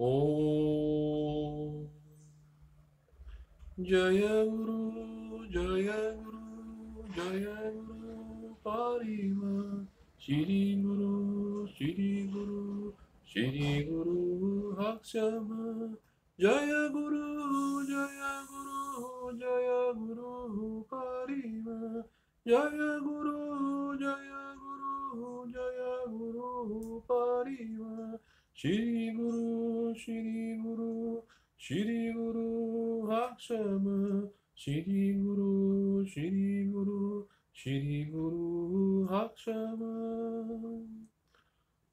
Om Jaya Guru, Jaya Guru, Jaya Guru Parima, Shri Guru, Shri Guru, Shri Guru Rakshama, Jaya Guru, Jaya Guru, Jaya Guru Parima, Jaya Guru, Jaya Guru, Jaya Guru Parima, Shri Guru, Shri Guru, Shri Guru Rakshama, Shri Guru, Shri Guru, Shri Guru Rakshama.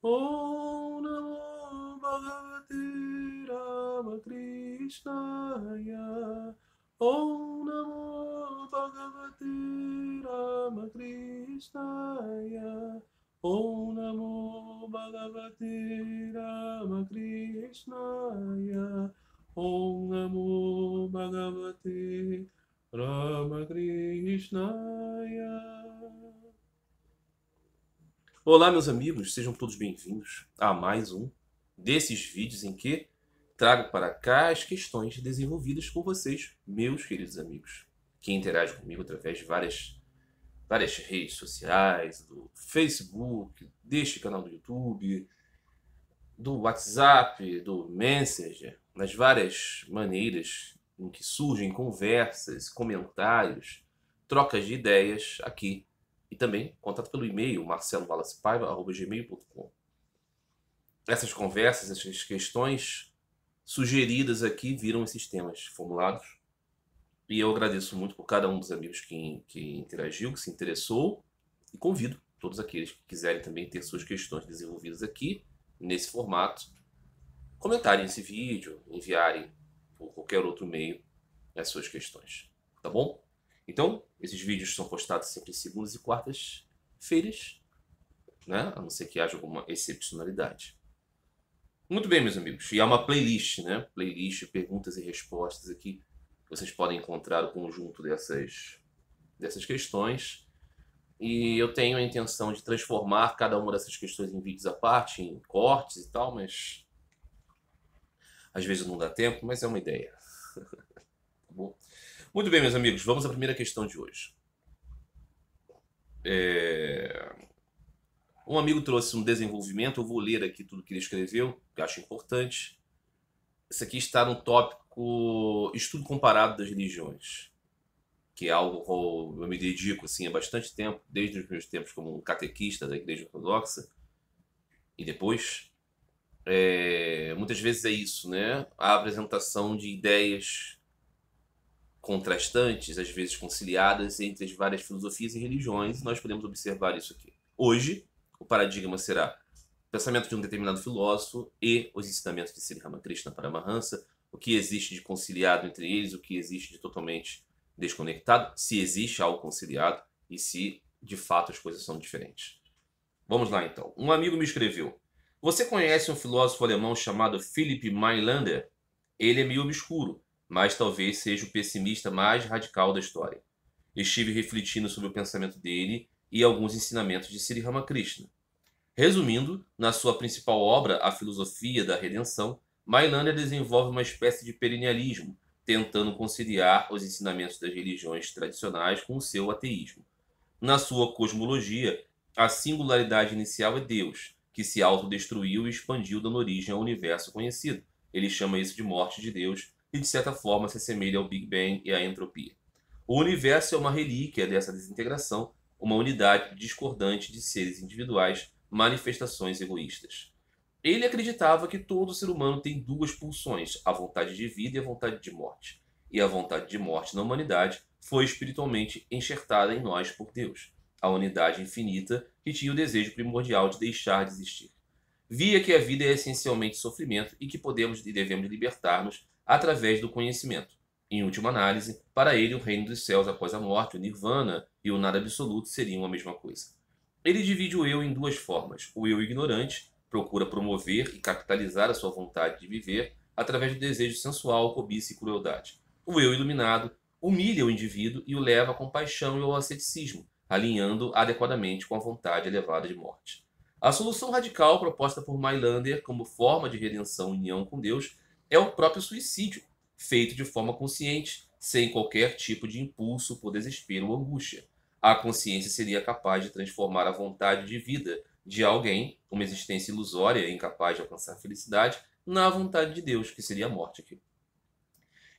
Om Namo Bhagavate Ramakrishnaya. Om Namo Bhagavate Ramakrishnaya. Om Namo Bhagavate Ramakrishnaya. Om Namo Bhagavate Ramakrishnaya. Olá, meus amigos, sejam todos bem-vindos a mais um desses vídeos em que trago para cá as questões desenvolvidas por vocês, meus queridos amigos, que interagem comigo através de várias redes sociais, do Facebook, deste canal do YouTube, do WhatsApp, do Messenger, nas várias maneiras em que surgem conversas, comentários, trocas de ideias aqui. E também contato pelo e-mail marcelovalacepaiva@gmail.com. Essas conversas, essas questões sugeridas aqui viram esses temas formulados. E eu agradeço muito por cada um dos amigos que interagiu, que se interessou. E convido todos aqueles que quiserem também ter suas questões desenvolvidas aqui, nesse formato, comentarem esse vídeo, enviarem por qualquer outro meio as suas questões. Tá bom? Então, esses vídeos são postados sempre segundas e quartas-feiras, né? A não ser que haja alguma excepcionalidade. Muito bem, meus amigos. E há uma playlist, né? Playlist perguntas e respostas aqui. Vocês podem encontrar o conjunto dessas questões. E eu tenho a intenção de transformar cada uma dessas questões em vídeos à parte, em cortes e tal, mas às vezes não dá tempo, mas é uma ideia. Tá bom? Muito bem, meus amigos, vamos à primeira questão de hoje. Um amigo trouxe um desenvolvimento, eu vou ler aqui tudo que ele escreveu, que eu acho importante. Isso aqui está no tópico estudo comparado das religiões, que é algo que eu me dedico assim, há bastante tempo, desde os meus tempos como um catequista da Igreja Ortodoxa, e depois. Muitas vezes é isso, né? A apresentação de ideias contrastantes, às vezes conciliadas entre as várias filosofias e religiões, e nós podemos observar isso aqui. Hoje, o paradigma será o pensamento de um determinado filósofo e os ensinamentos de Sri Ramakrishna Paramahansa, o que existe de conciliado entre eles, o que existe de totalmente desconectado, se existe algo conciliado e se, de fato, as coisas são diferentes. Vamos lá, então. Um amigo me escreveu: você conhece um filósofo alemão chamado Philipp Mailander? Ele é meio obscuro, mas talvez seja o pessimista mais radical da história. Estive refletindo sobre o pensamento dele e alguns ensinamentos de Sri Ramakrishna. Resumindo, na sua principal obra, A Filosofia da Redenção, Mailander desenvolve uma espécie de perennialismo, tentando conciliar os ensinamentos das religiões tradicionais com o seu ateísmo. Na sua cosmologia, a singularidade inicial é Deus, que se autodestruiu e expandiu dando origem ao universo conhecido. Ele chama isso de morte de Deus e, de certa forma, se assemelha ao Big Bang e à entropia. O universo é uma relíquia dessa desintegração, uma unidade discordante de seres individuais, manifestações egoístas. Ele acreditava que todo ser humano tem duas pulsões, a vontade de vida e a vontade de morte. E a vontade de morte na humanidade foi espiritualmente enxertada em nós por Deus, a unidade infinita que tinha o desejo primordial de deixar de existir. Via que a vida é essencialmente sofrimento e que podemos e devemos libertar-nos através do conhecimento. Em última análise, para ele o reino dos céus após a morte, o nirvana e o nada absoluto seriam a mesma coisa. Ele divide o eu em duas formas. O eu ignorante procura promover e capitalizar a sua vontade de viver através do desejo sensual, cobiça e crueldade. O eu iluminado humilha o indivíduo e o leva à compaixão e ao asceticismo, alinhando adequadamente com a vontade elevada de morte. A solução radical proposta por Mailander como forma de redenção e união com Deus é o próprio suicídio, feito de forma consciente, sem qualquer tipo de impulso por desespero ou angústia. A consciência seria capaz de transformar a vontade de vida de alguém, uma existência ilusória e incapaz de alcançar felicidade, na vontade de Deus, que seria a morte aqui.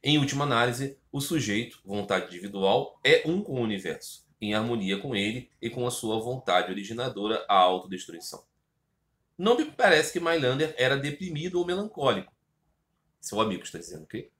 Em última análise, o sujeito, vontade individual, é um com o universo, em harmonia com ele e com a sua vontade originadora, a autodestruição. Não me parece que Mailander era deprimido ou melancólico. Seu amigo está dizendo, ok?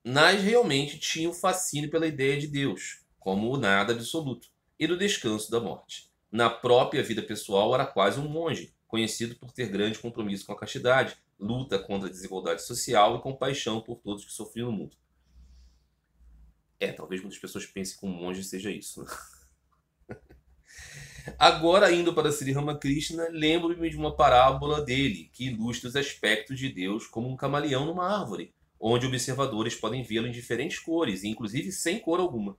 Mas realmente tinha o fascínio pela ideia de Deus, como o nada absoluto, e do descanso da morte. Na própria vida pessoal era quase um monge, conhecido por ter grande compromisso com a castidade, luta contra a desigualdade social e compaixão por todos que sofriam no mundo. Talvez muitas pessoas pensem que um monge seja isso, né? Agora, indo para Sri Ramakrishna, lembro-me de uma parábola dele, que ilustra os aspectos de Deus como um camaleão numa árvore, onde observadores podem vê-lo em diferentes cores, inclusive sem cor alguma.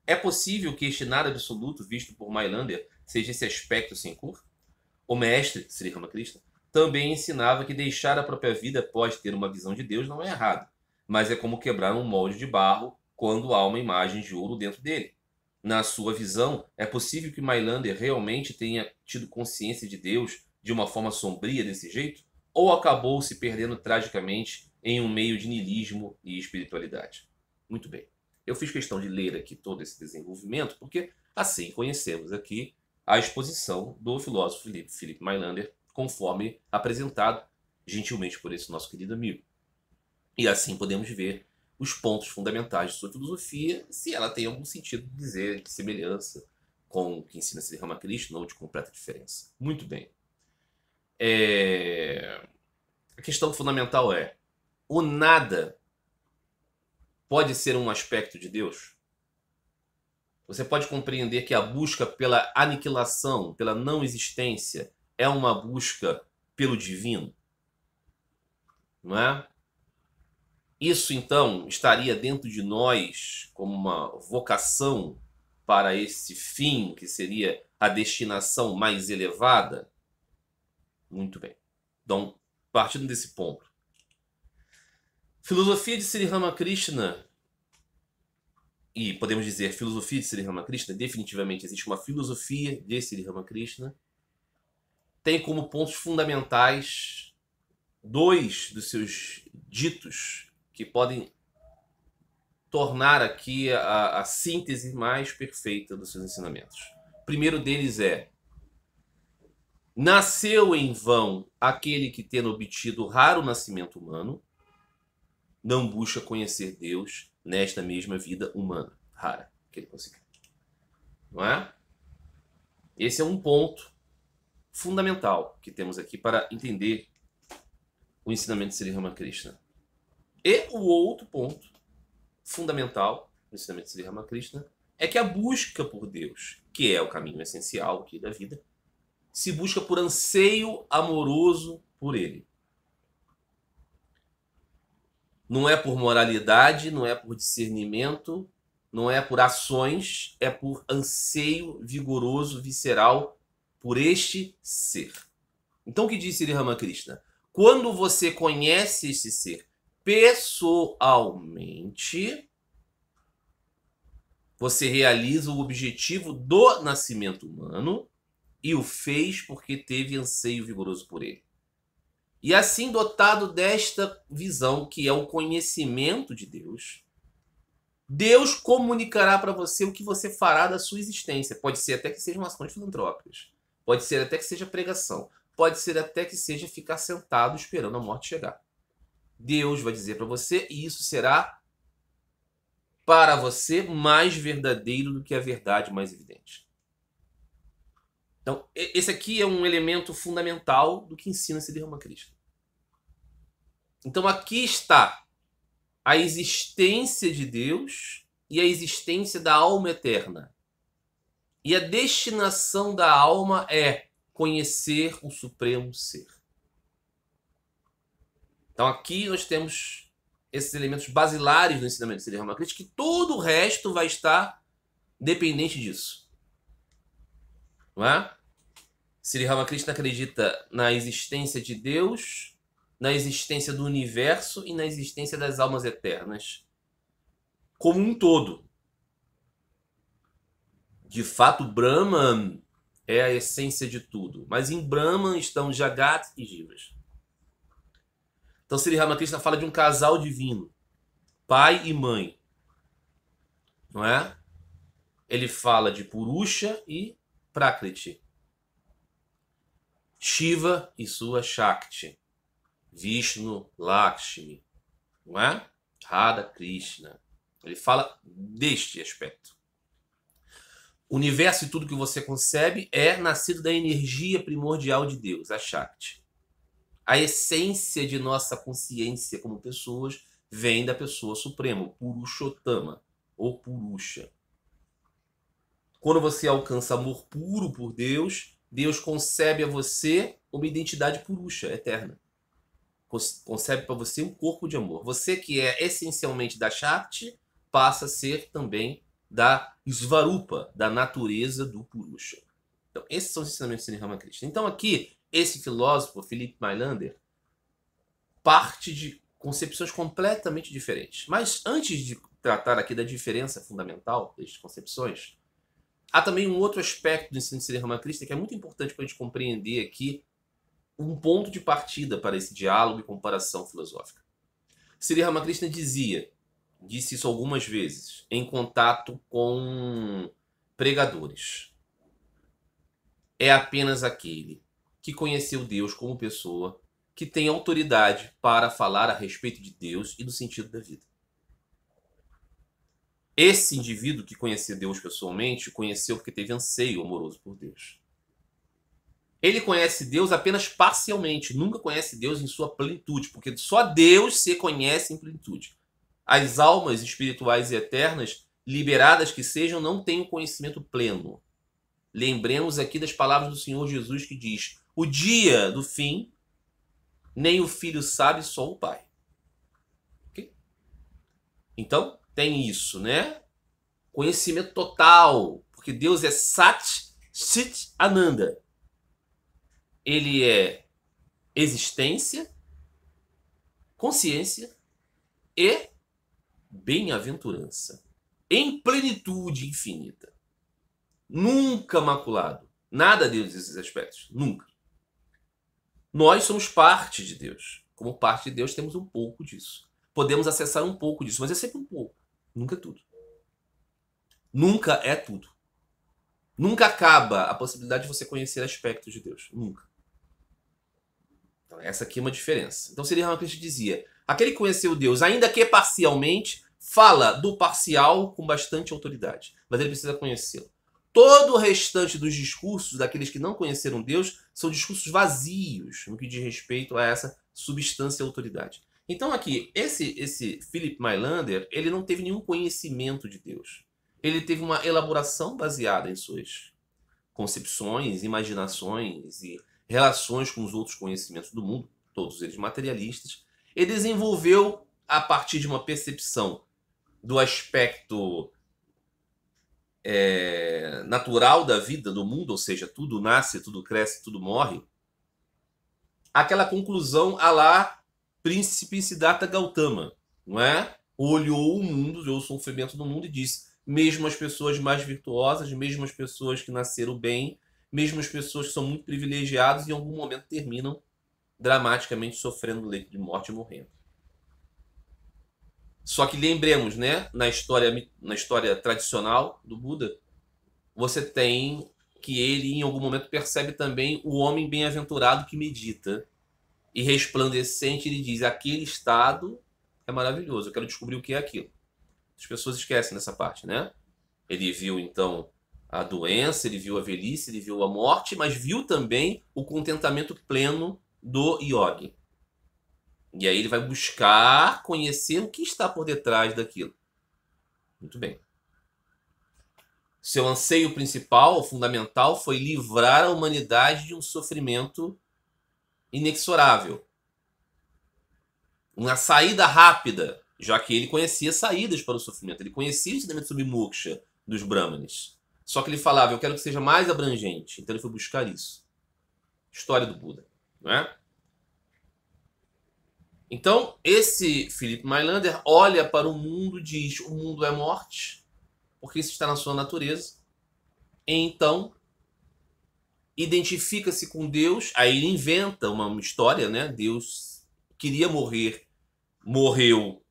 É possível que este nada absoluto visto por Mailander seja esse aspecto sem cor? O mestre, Sri Ramakrishna, também ensinava que deixar a própria vida após ter uma visão de Deus não é errado, mas é como quebrar um molde de barro quando há uma imagem de ouro dentro dele. Na sua visão, é possível que Mailander realmente tenha tido consciência de Deus de uma forma sombria desse jeito? Ou acabou se perdendo tragicamente em um meio de niilismo e espiritualidade? Muito bem. Eu fiz questão de ler aqui todo esse desenvolvimento, porque assim conhecemos aqui a exposição do filósofo Philip Mailander, conforme apresentado gentilmente por esse nosso querido amigo. E assim podemos ver os pontos fundamentais de sua filosofia, se ela tem algum sentido de dizer de semelhança com o que ensina Sri Ramakrishna ou de completa diferença. Muito bem. A questão fundamental é: o nada pode ser um aspecto de Deus? Você pode compreender que a busca pela aniquilação, pela não existência, é uma busca pelo divino? Não é? Isso, então, estaria dentro de nós como uma vocação para esse fim, que seria a destinação mais elevada? Muito bem. Então, partindo desse ponto, filosofia de Sri Ramakrishna, e podemos dizer filosofia de Sri Ramakrishna, definitivamente existe uma filosofia de Sri Ramakrishna, tem como pontos fundamentais dois dos seus ditos que podem tornar aqui a síntese mais perfeita dos seus ensinamentos. O primeiro deles é: nasceu em vão aquele que, tendo obtido o raro nascimento humano, não busca conhecer Deus nesta mesma vida humana rara que ele conseguiu. Não é? Esse é um ponto fundamental que temos aqui para entender o ensinamento de Sri Ramakrishna. E o outro ponto fundamental no ensinamento de Sri Ramakrishna é que a busca por Deus, que é o caminho essencial aqui da vida, se busca por anseio amoroso por Ele. Não é por moralidade, não é por discernimento, não é por ações, é por anseio vigoroso, visceral por este ser. Então o que diz Sri Ramakrishna? Quando você conhece esse ser pessoalmente, você realiza o objetivo do nascimento humano e o fez porque teve anseio vigoroso por ele. E assim, dotado desta visão, que é o conhecimento de Deus, Deus comunicará para você o que você fará da sua existência. Pode ser até que sejam ações filantrópicas. Pode ser até que seja pregação. Pode ser até que seja ficar sentado esperando a morte chegar. Deus vai dizer para você, e isso será para você mais verdadeiro do que a verdade mais evidente. Então, esse aqui é um elemento fundamental do que ensina Sri Ramakrishna. Então, aqui está a existência de Deus e a existência da alma eterna. E a destinação da alma é conhecer o Supremo Ser. Então, aqui nós temos esses elementos basilares do ensinamento de Sri Ramakrishna, que todo o resto vai estar dependente disso. Não é? Sri Ramakrishna acredita na existência de Deus, na existência do universo e na existência das almas eternas, como um todo. De fato, Brahman é a essência de tudo, mas em Brahman estão Jagat e Jivas. Então, Sri Ramakrishna fala de um casal divino, pai e mãe, não é? Ele fala de Purusha e Prakriti, Shiva e sua Shakti, Vishnu, Lakshmi, não é? Radha, Krishna. Ele fala deste aspecto. O universo e tudo que você concebe é nascido da energia primordial de Deus, a Shakti. A essência de nossa consciência como pessoas vem da pessoa suprema, o Purushottama, ou Purusha. Quando você alcança amor puro por Deus, Deus concebe a você uma identidade Purusha, eterna. Concebe para você um corpo de amor. Você que é essencialmente da Shakti, passa a ser também da Svarupa, da natureza do Purusha. Então, esses são os ensinamentos de Sri Ramakrishna. Então, aqui, esse filósofo, Philip Mailander, parte de concepções completamente diferentes. Mas, antes de tratar aqui da diferença fundamental destas concepções, há também um outro aspecto do ensino de Sri Ramakrishna que é muito importante para a gente compreender aqui um ponto de partida para esse diálogo e comparação filosófica. Sri Ramakrishna disse isso algumas vezes, em contato com pregadores. É apenas aquele que conheceu Deus como pessoa que tem autoridade para falar a respeito de Deus e do sentido da vida. Esse indivíduo que conheceu Deus pessoalmente, conheceu porque teve anseio amoroso por Deus. Ele conhece Deus apenas parcialmente, nunca conhece Deus em sua plenitude, porque só Deus se conhece em plenitude. As almas espirituais e eternas, liberadas que sejam, não têm o conhecimento pleno. Lembremos aqui das palavras do Senhor Jesus que diz: o dia do fim, nem o filho sabe, só o pai. Okay? Então, tem isso, né? Conhecimento total, porque Deus é Sat Chit Ananda. Ele é existência, consciência e bem-aventurança, em plenitude infinita. Nunca maculado. Nada Deus nesses aspectos. Nunca. Nós somos parte de Deus. Como parte de Deus, temos um pouco disso. Podemos acessar um pouco disso, mas é sempre um pouco. Nunca é tudo. Nunca é tudo. Nunca acaba a possibilidade de você conhecer aspectos de Deus. Nunca. Então, essa aqui é uma diferença. Então, Sri Ramakrishna dizia: aquele que conheceu Deus, ainda que parcialmente, fala do parcial com bastante autoridade. Mas ele precisa conhecê-lo. Todo o restante dos discursos daqueles que não conheceram Deus são discursos vazios no que diz respeito a essa substância e autoridade. Então aqui, esse Philip Mailander, ele não teve nenhum conhecimento de Deus. Ele teve uma elaboração baseada em suas concepções, imaginações e relações com os outros conhecimentos do mundo, todos eles materialistas. Ele desenvolveu, a partir de uma percepção do aspecto natural da vida, do mundo, ou seja, tudo nasce, tudo cresce, tudo morre, aquela conclusão à lá Príncipe Siddhartha Gautama, não é? Olhou o mundo, olhou o sofrimento do mundo e disse: mesmo as pessoas mais virtuosas, mesmo as pessoas que nasceram bem, mesmo as pessoas que são muito privilegiadas, em algum momento terminam dramaticamente sofrendo no leito de morte e morrendo. Só que lembremos, né, na história tradicional do Buda, você tem que ele, em algum momento, percebe também o homem bem-aventurado que medita. E resplandecente, ele diz: aquele estado é maravilhoso, eu quero descobrir o que é aquilo. As pessoas esquecem dessa parte, né? Ele viu, então, a doença, ele viu a velhice, ele viu a morte, mas viu também o contentamento pleno do yogi. E aí ele vai buscar conhecer o que está por detrás daquilo. Muito bem. Seu anseio principal, fundamental, foi livrar a humanidade de um sofrimento inexorável. Uma saída rápida, já que ele conhecia saídas para o sofrimento. Ele conhecia o ensinamento sobre moksha dos brahmanes. Só que ele falava: eu quero que seja mais abrangente. Então ele foi buscar isso. História do Buda, não é? Então, esse Philip Mailander olha para o mundo e diz: o mundo é morte, porque isso está na sua natureza. Então, identifica-se com Deus, aí ele inventa uma história, né? Deus queria morrer, morreu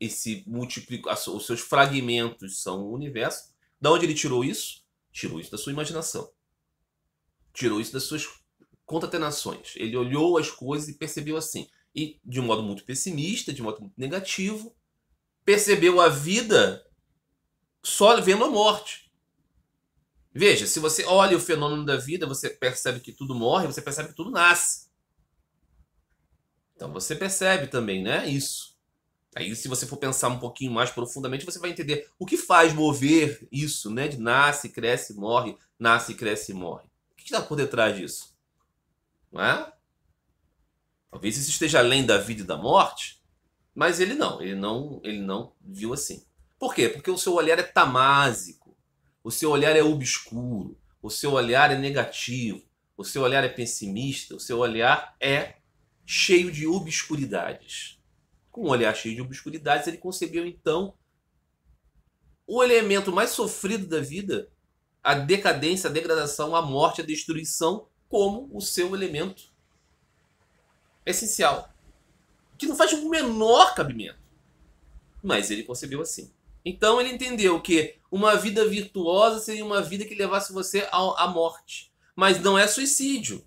e se multiplicou, os seus fragmentos são o universo. Da onde ele tirou isso? Tirou isso da sua imaginação. Tirou isso das suas concatenações. Ele olhou as coisas e percebeu assim. E de um modo muito pessimista, de um modo muito negativo, percebeu a vida só vendo a morte. Veja, se você olha o fenômeno da vida, você percebe que tudo morre, você percebe que tudo nasce. Então você percebe também, né, isso. Aí se você for pensar um pouquinho mais profundamente, você vai entender o que faz mover isso, né, de nasce, cresce, morre, nasce, cresce e morre. O que está por detrás disso? Não é? Talvez isso esteja além da vida e da morte, mas ele não viu assim. Por quê? Porque o seu olhar é tamásico, o seu olhar é obscuro, o seu olhar é negativo, o seu olhar é pessimista, o seu olhar é cheio de obscuridades. Com um olhar cheio de obscuridades, ele concebeu então o elemento mais sofrido da vida, a decadência, a degradação, a morte, a destruição, como o seu elemento essencial, que não faz o menor cabimento. Mas ele concebeu assim. Então ele entendeu que uma vida virtuosa seria uma vida que levasse você à morte. Mas não é suicídio.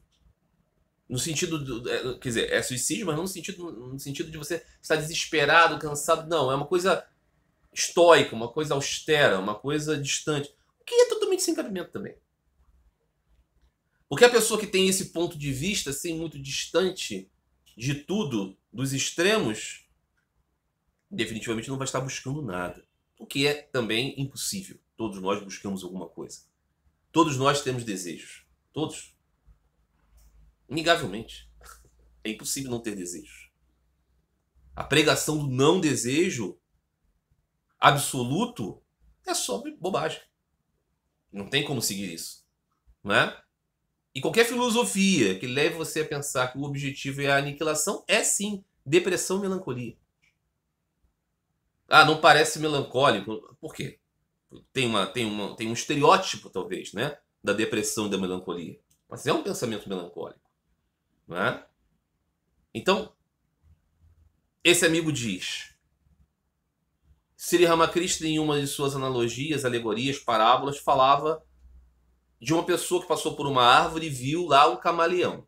No sentido quer dizer, é suicídio, mas não no sentido de você estar desesperado, cansado. Não, é uma coisa estoica, uma coisa austera, uma coisa distante. O que é totalmente sem cabimento também. Porque a pessoa que tem esse ponto de vista, assim, muito distante de tudo, dos extremos, definitivamente não vai estar buscando nada. O que é também impossível. Todos nós buscamos alguma coisa. Todos nós temos desejos. Todos. Inegavelmente. É impossível não ter desejos. A pregação do não desejo absoluto é só bobagem. Não tem como seguir isso. Não é? E qualquer filosofia que leve você a pensar que o objetivo é a aniquilação é sim depressão e melancolia. Ah, não parece melancólico. Por quê? Tem um estereótipo, talvez, né? Da depressão e da melancolia. Mas é um pensamento melancólico. Não é? Então, esse amigo diz: Sri Ramakrishna, em uma de suas analogias, alegorias, parábolas, falava de uma pessoa que passou por uma árvore e viu lá um camaleão.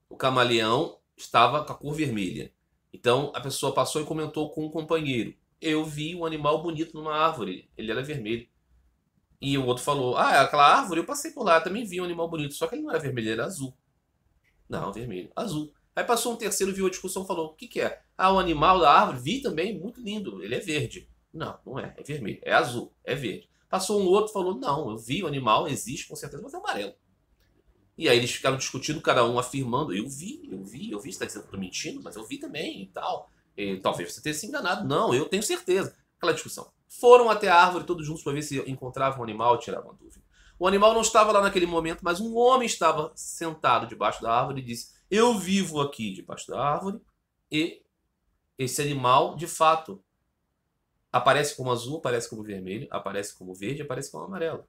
O camaleão estava com a cor vermelha. Então, a pessoa passou e comentou com um companheiro: eu vi um animal bonito numa árvore, ele era vermelho. E o outro falou: ah, aquela árvore, eu passei por lá, também vi um animal bonito, só que ele não era vermelho, ele era azul. Não, vermelho, azul. Aí passou um terceiro, viu a discussão e falou: o que que é? Ah, o animal da árvore, vi também, muito lindo, ele é verde. Não, não é, é vermelho, é azul, é verde. Passou um outro e falou: não, eu vi o animal, existe com certeza, mas é amarelo. E aí eles ficaram discutindo, cada um afirmando: eu vi, você está dizendo que eu tô mentindo, mas eu vi também e tal. E, talvez você tenha se enganado. Não, eu tenho certeza. Aquela discussão. Foram até a árvore todos juntos para ver se encontravam um animal e tiravam a dúvida. O animal não estava lá naquele momento, mas um homem estava sentado debaixo da árvore e disse: eu vivo aqui debaixo da árvore e esse animal, de fato, aparece como azul, aparece como vermelho, aparece como verde, aparece como amarelo.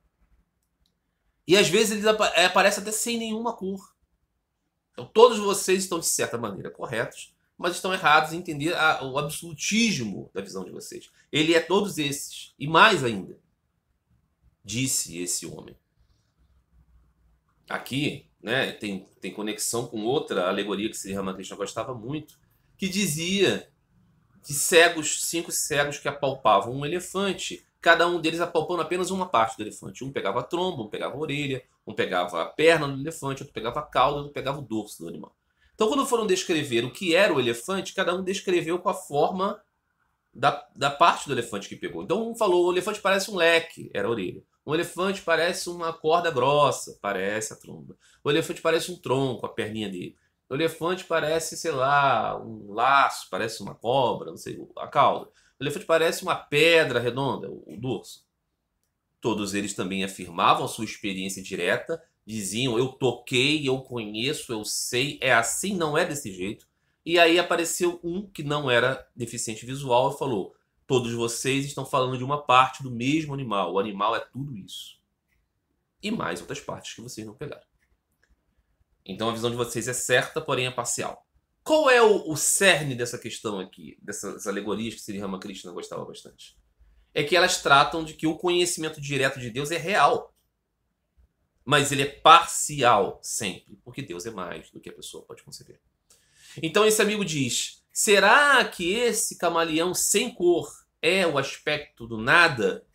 E às vezes ele aparece até sem nenhuma cor. Então todos vocês estão, de certa maneira, corretos, mas estão errados em entender o absolutismo da visão de vocês. Ele é todos esses, e mais ainda, disse esse homem. Aqui, né, tem conexão com outra alegoria que Sri Ramakrishna gostava muito, que dizia de cegos, 5 cegos que apalpavam um elefante, cada um deles apalpando apenas uma parte do elefante. Um pegava a tromba, um pegava a orelha, um pegava a perna do elefante, outro pegava a cauda, outro pegava o dorso do animal. Então, quando foram descrever o que era o elefante, cada um descreveu com a forma da parte do elefante que pegou. Então, um falou: o elefante parece um leque, era a orelha. Um elefante parece uma corda grossa, parece a tromba. O elefante parece um tronco, a perninha dele. O elefante parece, sei lá, um laço, parece uma cobra, não sei, a cauda. O elefante parece uma pedra redonda, o dorso. Todos eles também afirmavam a sua experiência direta diziam, eu toquei, eu conheço, eu sei, é assim, não é desse jeito. E aí apareceu um que não era deficiente visual e falou: todos vocês estão falando de uma parte do mesmo animal. O animal é tudo isso. E mais outras partes que vocês não pegaram. Então a visão de vocês é certa, porém é parcial. Qual é o cerne dessa questão aqui, dessas alegorias que Sri Ramakrishna gostava bastante? É que elas tratam de que o conhecimento direto de Deus é real. Mas ele é parcial sempre, porque Deus é mais do que a pessoa pode conceber. Então esse amigo diz: será que esse camaleão sem cor é o aspecto do nada?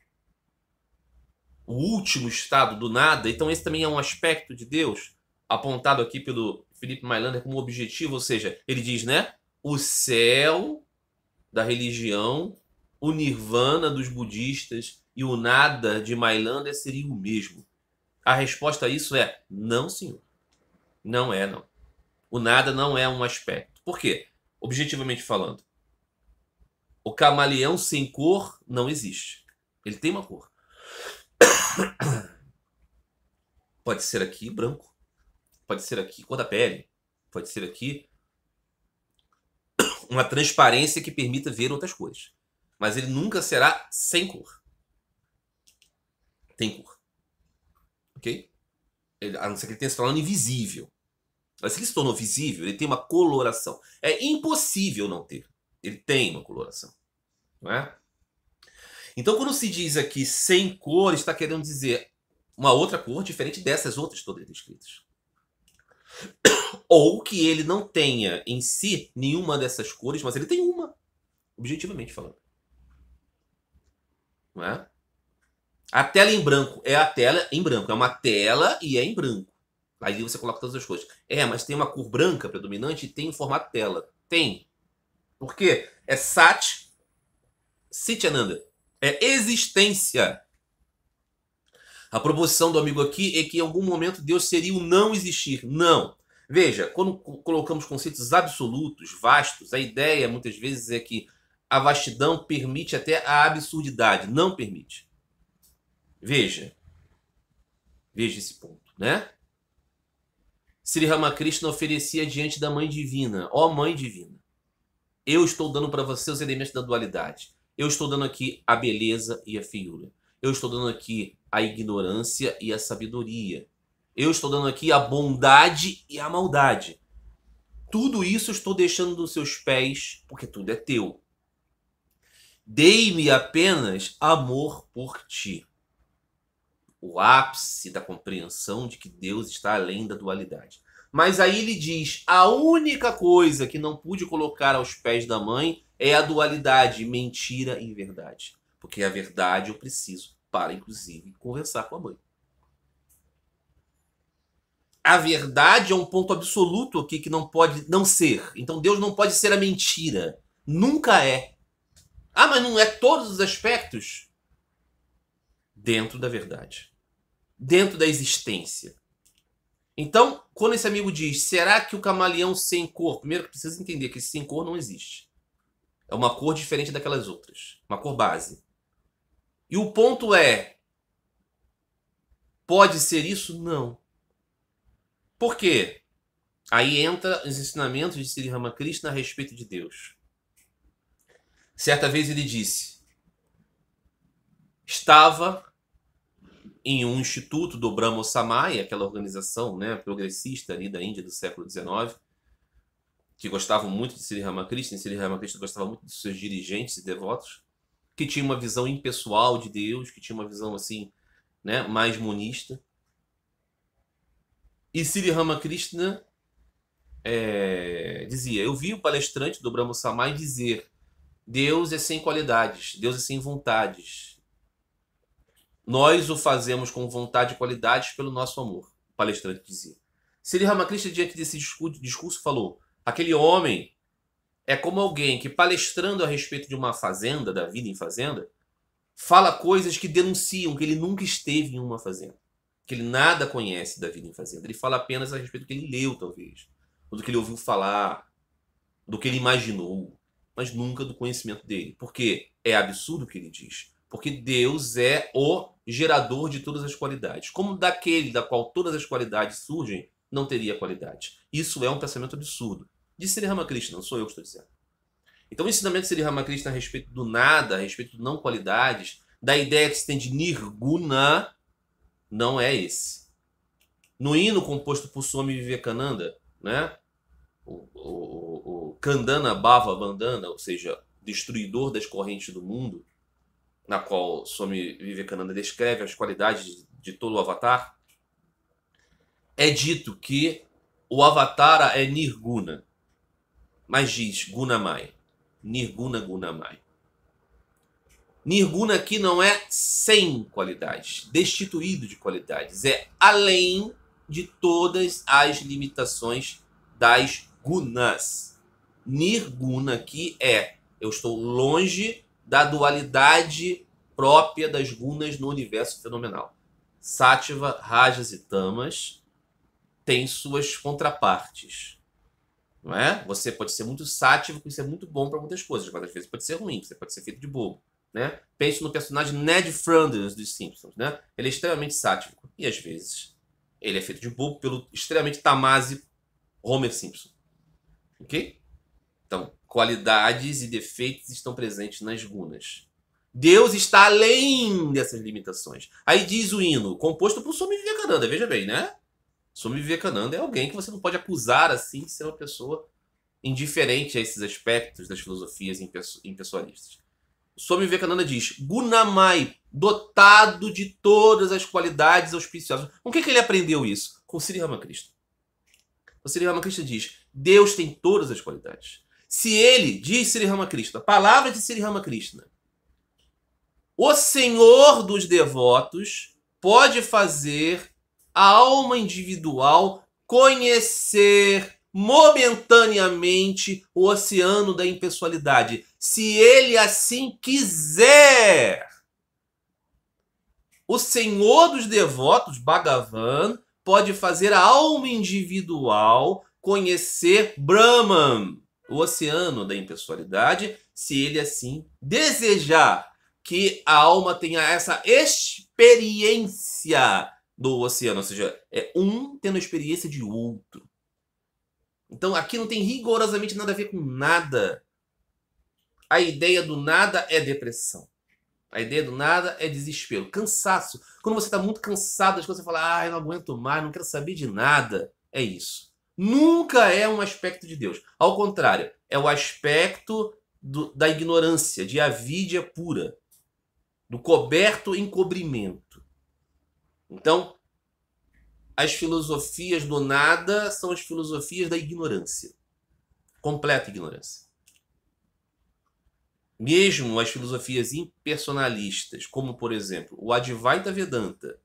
O último estado do nada? Então esse também é um aspecto de Deus? Apontado aqui pelo Philip Mailander como objetivo, ou seja, ele diz, né? O céu da religião, o nirvana dos budistas e o nada de Mailander seria o mesmo. A resposta a isso é não, senhor. Não é, não. O nada não é um aspecto. Por quê? Objetivamente falando, o camaleão sem cor não existe. Ele tem uma cor. Pode ser aqui branco. Pode ser aqui cor da pele. Pode ser aqui uma transparência que permita ver outras cores. Mas ele nunca será sem cor. Tem cor. Ok? A não ser que ele tenha se tornado invisível. Mas se ele se tornou visível, ele tem uma coloração. É impossível não ter. Ele tem uma coloração. Não é? Então, quando se diz aqui sem cor, está querendo dizer uma outra cor diferente dessas outras todas descritas. Ou que ele não tenha em si nenhuma dessas cores, mas ele tem uma, objetivamente falando. Não é? A tela em branco é a tela em branco. É uma tela e é em branco. Aí você coloca todas as coisas. É, mas tem uma cor branca predominante e tem em formato tela. Tem. Por quê? É Sat Sityananda. É existência. A proposição do amigo aqui é que em algum momento Deus seria o não existir. Não. Veja, quando colocamos conceitos absolutos, vastos, a ideia muitas vezes é que a vastidão permite até a absurdidade. Não permite. Veja. Veja esse ponto, né? Sri Ramakrishna oferecia diante da Mãe Divina. Ó Mãe Divina, eu estou dando para você os elementos da dualidade. Eu estou dando aqui a beleza e a feiura. Eu estou dando aqui a ignorância e a sabedoria. Eu estou dando aqui a bondade e a maldade. Tudo isso eu estou deixando nos seus pés, porque tudo é teu. Dei-me apenas amor por ti. O ápice da compreensão de que Deus está além da dualidade. Mas aí ele diz, a única coisa que não pude colocar aos pés da mãe é a dualidade, mentira e verdade. Porque a verdade eu preciso para, inclusive, conversar com a mãe. A verdade é um ponto absoluto aqui que não pode não ser. Então Deus não pode ser a mentira. Nunca é. Ah, mas não é todos os aspectos? Dentro da verdade. Dentro da existência. Então, quando esse amigo diz, será que o camaleão sem cor... Primeiro, precisa entender que esse sem cor não existe. É uma cor diferente daquelas outras. Uma cor base. E o ponto é, pode ser isso? Não. Por quê? Aí entra os ensinamentos de Sri Ramakrishna a respeito de Deus. Certa vez ele disse, estava em um instituto do Brahmo Samaya, aquela organização, né, progressista ali da Índia do século XIX, que gostavam muito de Sri Ramakrishna, e Sri Ramakrishna gostava muito dos seus dirigentes e devotos, que tinha uma visão impessoal de Deus, que tinha uma visão assim, né, mais monista. E Sri Ramakrishna dizia, eu vi o palestrante do Brahmo Samaya dizer, Deus é sem qualidades, Deus é sem vontades. Nós o fazemos com vontade e qualidades pelo nosso amor, o palestrante dizia. Sri Ramakrishna, diante desse discurso, falou, aquele homem é como alguém que, palestrando a respeito de uma fazenda, da vida em fazenda, fala coisas que denunciam que ele nunca esteve em uma fazenda, que ele nada conhece da vida em fazenda. Ele fala apenas a respeito do que ele leu, talvez, ou do que ele ouviu falar, do que ele imaginou, mas nunca do conhecimento dele. Porque é absurdo o que ele diz. Porque Deus é o gerador de todas as qualidades. Como daquele da qual todas as qualidades surgem, não teria qualidade. Isso é um pensamento absurdo. De Sri Ramakrishna, não sou eu que estou dizendo. Então o ensinamento de Sri Ramakrishna a respeito do nada, a respeito do não qualidades, da ideia que se tem de nirguna, não é esse. No hino composto por Swami Vivekananda, né? O Kandana Bhava Bandhana, ou seja, destruidor das correntes do mundo, na qual Swami Vivekananda descreve as qualidades de todo o avatar, é dito que o avatara é nirguna, mas diz gunamai. Nirguna gunamai. Nirguna aqui não é sem qualidades, destituído de qualidades, é além de todas as limitações das gunas. Nirguna aqui é eu estou longe da dualidade própria das gunas no universo fenomenal. Sattva, Rajas e Tamas têm suas contrapartes. Não é? Você pode ser muito sátivo, isso é muito bom para muitas coisas, mas às vezes pode ser ruim, você pode ser feito de bobo. Né? Pense no personagem Ned Flanders dos Simpsons. Né? Ele é extremamente sático e às vezes ele é feito de bobo pelo extremamente tamase Homer Simpson. Ok? Então, qualidades e defeitos estão presentes nas gunas. Deus está além dessas limitações. Aí diz o hino, composto por Swami Vivekananda, veja bem, né? Swami Vivekananda é alguém que você não pode acusar assim de ser uma pessoa indiferente a esses aspectos das filosofias impessoalistas. Swami Vivekananda diz, Gunamai, dotado de todas as qualidades auspiciosas. Com que ele aprendeu isso? Com Sri Ramakrishna. O Sri Ramakrishna diz, Deus tem todas as qualidades. Se ele, diz Sri Ramakrishna, palavra de Sri Ramakrishna, o Senhor dos devotos pode fazer a alma individual conhecer momentaneamente o oceano da impessoalidade, se ele assim quiser. O Senhor dos devotos, Bhagavan, pode fazer a alma individual conhecer Brahman, o oceano da impessoalidade, se ele assim desejar que a alma tenha essa experiência do oceano, ou seja, é um tendo a experiência de outro. Então aqui não tem rigorosamente nada a ver com nada. A ideia do nada é depressão. A ideia do nada é desespero, cansaço. Quando você está muito cansado das coisas, você fala, eu não aguento mais, não quero saber de nada. É isso. Nunca é um aspecto de Deus. Ao contrário, é o aspecto da ignorância, de avidya pura, do coberto encobrimento. Então, as filosofias do nada são as filosofias da ignorância. Completa ignorância. Mesmo as filosofias impersonalistas, como, por exemplo, o Advaita Vedanta,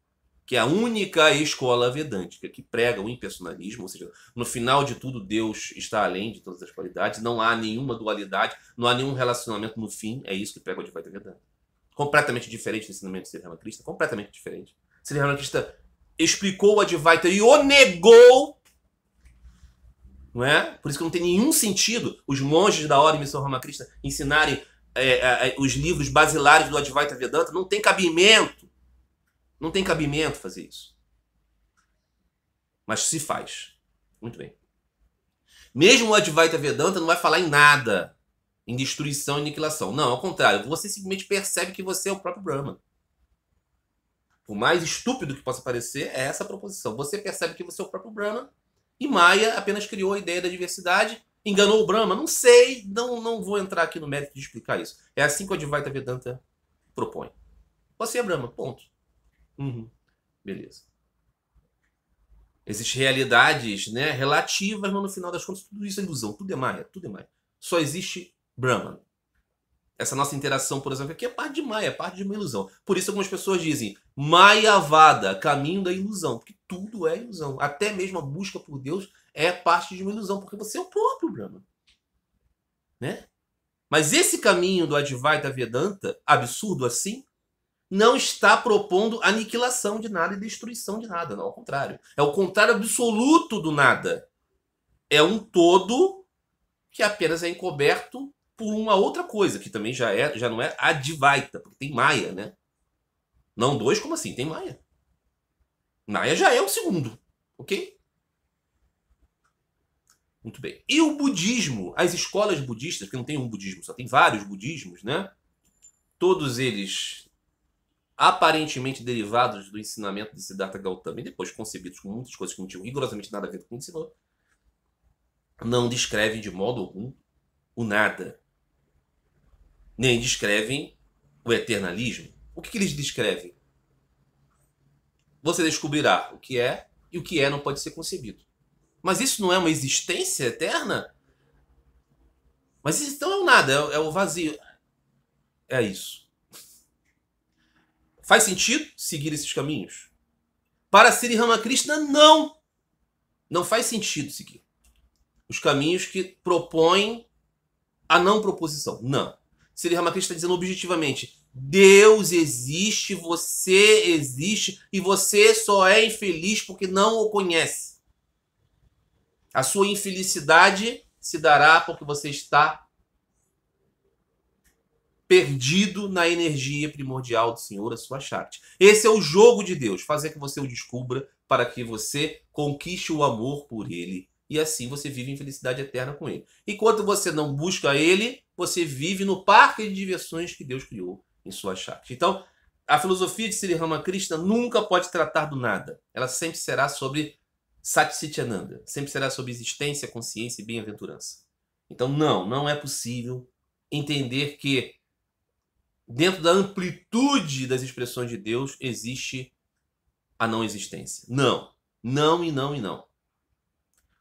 que é a única escola vedântica que prega o impersonalismo, ou seja, no final de tudo Deus está além de todas as qualidades, não há nenhuma dualidade, não há nenhum relacionamento no fim, é isso que prega o Advaita Vedanta. Completamente diferente do ensinamento de Sri Ramakrishna, completamente diferente. Sri Ramakrishna explicou o Advaita e o negou, não é? Por isso que não tem nenhum sentido os monges da Ordem Missão Ramakrishna ensinarem os livros basilares do Advaita Vedanta. Não tem cabimento. Não tem cabimento fazer isso. Mas se faz. Muito bem. Mesmo o Advaita Vedanta não vai falar em nada, em destruição e aniquilação. Não, ao contrário. Você simplesmente percebe que você é o próprio Brahman. Por mais estúpido que possa parecer, é essa a proposição. Você percebe que você é o próprio Brahman e Maya apenas criou a ideia da diversidade, enganou o Brahma. Não sei, não vou entrar aqui no mérito de explicar isso. É assim que o Advaita Vedanta propõe. Você é Brahma, ponto. Beleza. Existem realidades, né, relativas, mas no final das contas tudo isso é ilusão, tudo é Maya, tudo é Maya. Só existe Brahman. Essa nossa interação, por exemplo, aqui é parte de Maya, é parte de uma ilusão. Por isso algumas pessoas dizem Mayavada, caminho da ilusão, porque tudo é ilusão. Até mesmo a busca por Deus é parte de uma ilusão, porque você é o próprio Brahman. Né? Mas esse caminho do Advaita Vedanta, absurdo assim, não está propondo aniquilação de nada e destruição de nada, não, ao contrário. É o contrário absoluto do nada. É um todo que apenas é encoberto por uma outra coisa, que também já não é Advaita, porque tem Maia, né? Não dois, como assim? Tem Maia. Maia já é o segundo, ok? Muito bem. E o budismo, as escolas budistas, porque não tem um budismo, só tem vários budismos, né? Todos eles aparentemente derivados do ensinamento de Siddhartha Gautama e depois concebidos com muitas coisas que não tinham rigorosamente nada a ver com o que ensinou, não descrevem de modo algum o nada. Nem descrevem o eternalismo. O que eles descrevem? Você descobrirá o que é e o que é não pode ser concebido. Mas isso não é uma existência eterna? Mas isso então é o nada, é o vazio. É isso. Faz sentido seguir esses caminhos? Para Sri Ramakrishna, não! Não faz sentido seguir os caminhos que propõem a não proposição. Não. Sri Ramakrishna está dizendo objetivamente: Deus existe, você existe e você só é infeliz porque não o conhece. A sua infelicidade se dará porque você está perdido na energia primordial do Senhor, a sua Shakti. Esse é o jogo de Deus, fazer que você o descubra para que você conquiste o amor por ele. E assim você vive em felicidade eterna com ele. Enquanto você não busca ele, você vive no parque de diversões que Deus criou em sua Shakti. Então, a filosofia de Sri Ramakrishna nunca pode tratar do nada. Ela sempre será sobre Satchitananda. Sempre será sobre existência, consciência e bem-aventurança. Então, não é possível entender que dentro da amplitude das expressões de Deus existe a não existência. Não e não.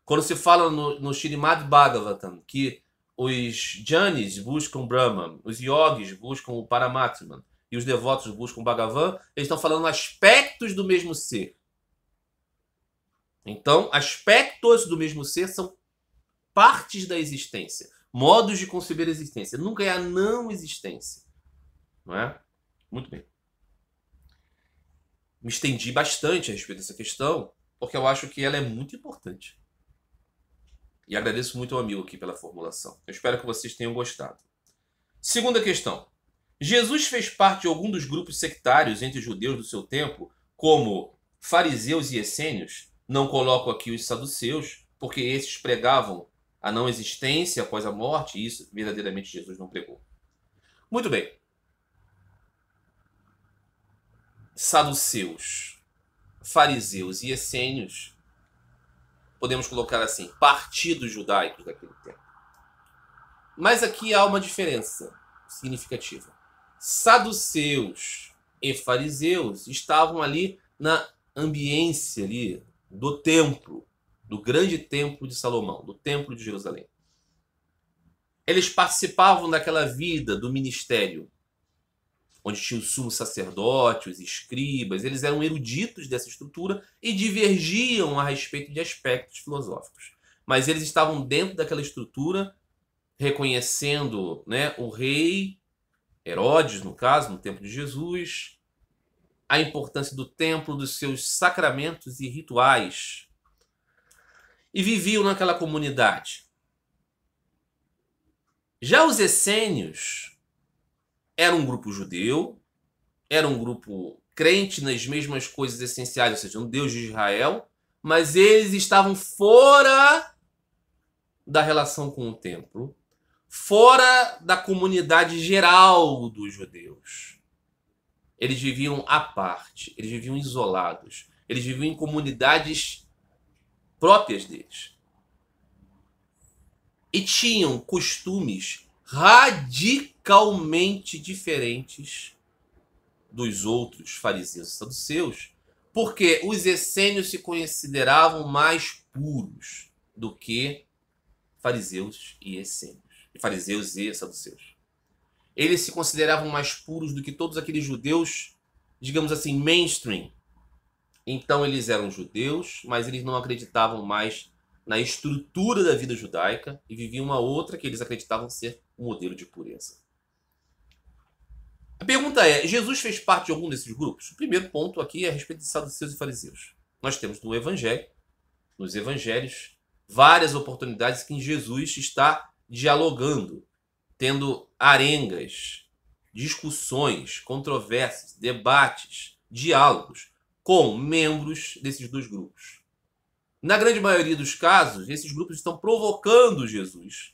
Quando se fala no Srimad Bhagavatam que os Jnanis buscam Brahman, os Yogis buscam o Paramatman e os devotos buscam Bhagavan, eles estão falando aspectos do mesmo ser. Então, aspectos do mesmo ser são partes da existência, modos de conceber a existência. Nunca é a não existência. Não é? Muito bem. Me estendi bastante a respeito dessa questão, porque eu acho que ela é muito importante. E agradeço muito ao amigo aqui pela formulação. Eu espero que vocês tenham gostado. Segunda questão. Jesus fez parte de algum dos grupos sectários entre os judeus do seu tempo, como fariseus e essênios? Não coloco aqui os saduceus, porque esses pregavam a não existência após a morte, e isso verdadeiramente Jesus não pregou. Muito bem. Saduceus, fariseus e essênios, podemos colocar assim, partidos judaicos daquele tempo. Mas aqui há uma diferença significativa. Saduceus e fariseus estavam ali na ambiência ali do templo, do grande templo de Salomão, do templo de Jerusalém. Eles participavam daquela vida do ministério, onde tinha o sumo sacerdote, os escribas, eles eram eruditos dessa estrutura e divergiam a respeito de aspectos filosóficos. Mas eles estavam dentro daquela estrutura, reconhecendo, né, o rei, Herodes, no caso, no tempo de Jesus, a importância do templo, dos seus sacramentos e rituais. E viviam naquela comunidade. Já os essênios era um grupo judeu, era um grupo crente nas mesmas coisas essenciais, ou seja, um Deus de Israel, mas eles estavam fora da relação com o templo, fora da comunidade geral dos judeus. Eles viviam à parte, eles viviam isolados, eles viviam em comunidades próprias deles. E tinham costumes radicalmente diferentes dos outros fariseus e saduceus, porque os essênios se consideravam mais puros do que fariseus e essênios, fariseus e saduceus. Eles se consideravam mais puros do que todos aqueles judeus, digamos assim, mainstream. Então eles eram judeus, mas eles não acreditavam mais na estrutura da vida judaica e viviam uma outra que eles acreditavam ser um modelo de pureza. A pergunta é, Jesus fez parte de algum desses grupos? O primeiro ponto aqui é a respeito de saduceus e fariseus. Nós temos no Evangelho, nos Evangelhos, várias oportunidades em que Jesus está dialogando tendo arengas, discussões, controvérsias, debates, diálogos com membros desses dois grupos. Na grande maioria dos casos, esses grupos estão provocando Jesus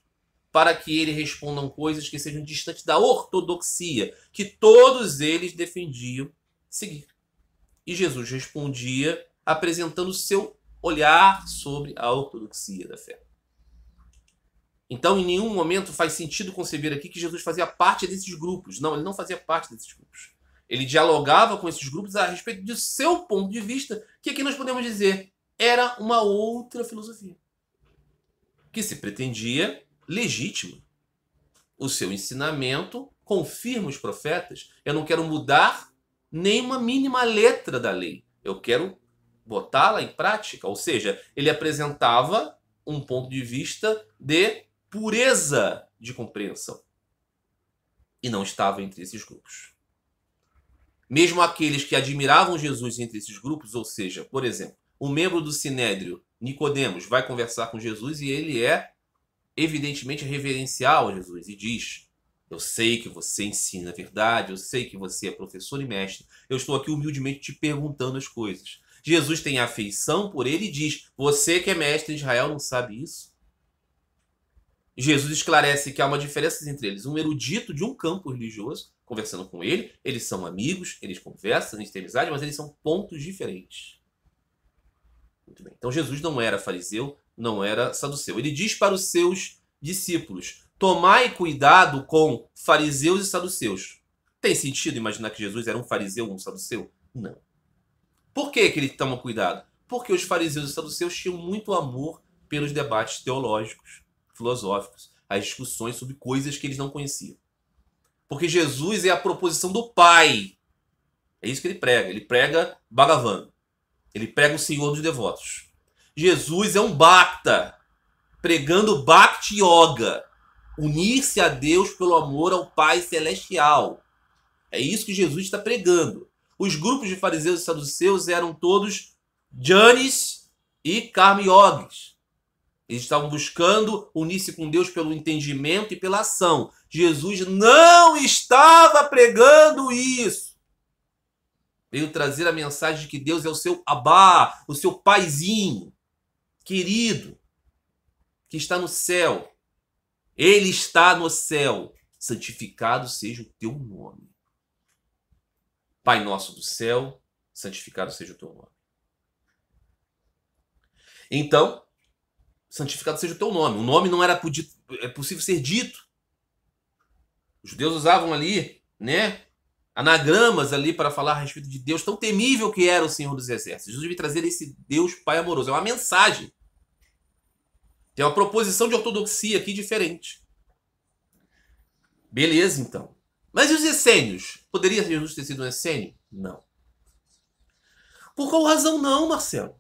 para que ele respondam coisas que sejam distantes da ortodoxia, que todos eles defendiam seguir. E Jesus respondia apresentando o seu olhar sobre a ortodoxia da fé. Então, em nenhum momento faz sentido conceber aqui que Jesus fazia parte desses grupos. Não, ele não fazia parte desses grupos. Ele dialogava com esses grupos a respeito do seu ponto de vista, que aqui nós podemos dizer era uma outra filosofia, que se pretendia legítima. O seu ensinamento confirma os profetas. Eu não quero mudar nem uma mínima letra da lei. Eu quero botá-la em prática. Ou seja, ele apresentava um ponto de vista de pureza de compreensão. E não estava entre esses grupos. Mesmo aqueles que admiravam Jesus entre esses grupos, ou seja, por exemplo, um membro do Sinédrio, Nicodemos, vai conversar com Jesus e ele é evidentemente reverencial a Jesus e diz: eu sei que você ensina a verdade, eu sei que você é professor e mestre, eu estou aqui humildemente te perguntando as coisas. Jesus tem afeição por ele e diz: você que é mestre em Israel não sabe isso? Jesus esclarece que há uma diferença entre eles. Um erudito de um campo religioso, conversando com ele, eles são amigos, eles conversam, eles têm amizade, mas eles são pontos diferentes. Muito bem. Então Jesus não era fariseu, não era saduceu. Ele diz para os seus discípulos: tomai cuidado com fariseus e saduceus. Tem sentido imaginar que Jesus era um fariseu ou um saduceu? Não. Por que ele toma cuidado? Porque os fariseus e saduceus tinham muito amor pelos debates teológicos, filosóficos, as discussões sobre coisas que eles não conheciam. Porque Jesus é a proposição do Pai. É isso que ele prega. Ele prega Bhagavan. Ele prega o Senhor dos devotos. Jesus é um Bhakta, pregando Bhakti Yoga. Unir-se a Deus pelo amor ao Pai Celestial. É isso que Jesus está pregando. Os grupos de fariseus e saduceus eram todos Jnanis e Karma Yogis. Eles estavam buscando unir-se com Deus pelo entendimento e pela ação. Jesus não estava pregando isso. Veio trazer a mensagem de que Deus é o seu Abá, o seu paizinho, querido, que está no céu. Ele está no céu. Santificado seja o teu nome. Pai nosso do céu, santificado seja o teu nome. Então, santificado seja o teu nome. O nome não era possível ser dito. Os judeus usavam ali, anagramas ali para falar a respeito de Deus, tão temível que era o Senhor dos Exércitos. Jesus veio trazer esse Deus Pai amoroso. É uma mensagem. Tem uma proposição de ortodoxia aqui diferente. Beleza, então. Mas e os essênios? Poderia Jesus ter sido um essênio? Não. Por qual razão não, Marcelo?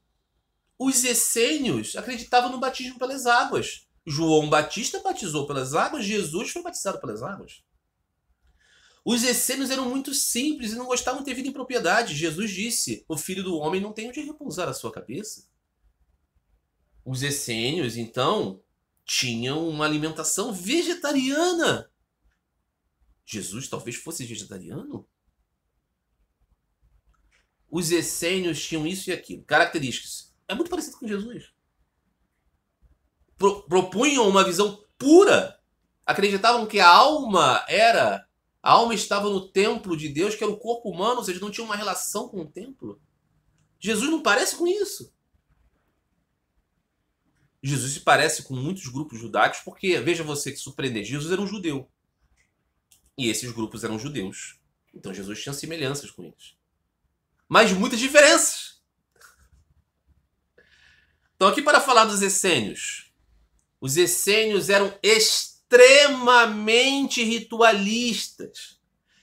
Os essênios acreditavam no batismo pelas águas. João Batista batizou pelas águas, Jesus foi batizado pelas águas. Os essênios eram muito simples e não gostavam de ter vida em propriedade. Jesus disse: o Filho do Homem não tem onde repousar a sua cabeça. Os essênios, então, tinham uma alimentação vegetariana. Jesus talvez fosse vegetariano? Os essênios tinham isso e aquilo. Características. É muito parecido com Jesus. Propunham uma visão pura. Acreditavam que a alma estava no templo de Deus, que era o corpo humano, ou seja, não tinha uma relação com o templo. Jesus não parece com isso. Jesus se parece com muitos grupos judaicos, porque, veja você que surpreendente, Jesus era um judeu. E esses grupos eram judeus. Então Jesus tinha semelhanças com eles. Mas muitas diferenças. Então aqui para falar dos essênios. Os essênios eram extremamente ritualistas.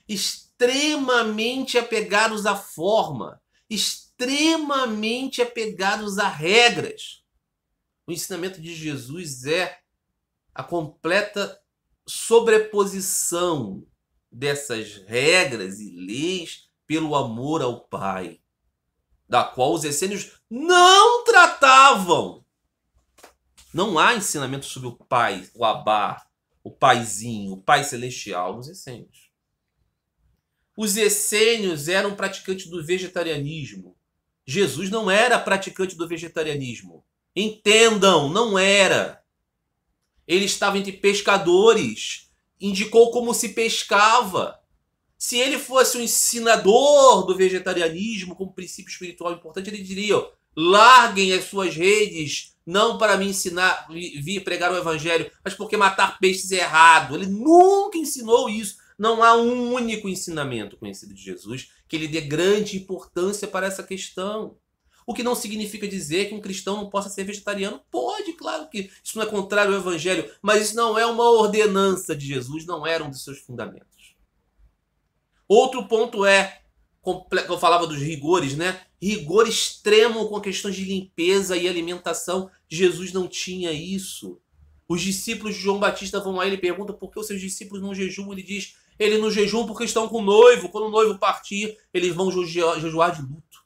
Extremamente apegados à forma. Extremamente apegados a regras. O ensinamento de Jesus é a completa sobreposição dessas regras e leis pelo amor ao Pai, da qual os essênios não tratavam. Não há ensinamento sobre o Pai, o Abá, o paizinho, o pai celestial nos essênios. Os essênios eram praticantes do vegetarianismo. Jesus não era praticante do vegetarianismo. Entendam, não era. Ele estava entre pescadores, indicou como se pescava. Se ele fosse um ensinador do vegetarianismo como princípio espiritual importante, ele diria: larguem as suas redes, não para me ensinar, vir pregar o evangelho, mas porque matar peixes é errado. Ele nunca ensinou isso. Não há um único ensinamento conhecido de Jesus que ele dê grande importância para essa questão. O que não significa dizer que um cristão não possa ser vegetariano. Pode, claro que isso não é contrário ao evangelho, mas isso não é uma ordenança de Jesus, não era um dos seus fundamentos. Outro ponto é, eu falava dos rigores, né? Rigor extremo com questões de limpeza e alimentação. Jesus não tinha isso. Os discípulos de João Batista vão lá e ele pergunta por que os seus discípulos não jejuam. Ele diz: eles não jejuam porque estão com o noivo. Quando o noivo partir, eles vão jejuar de luto.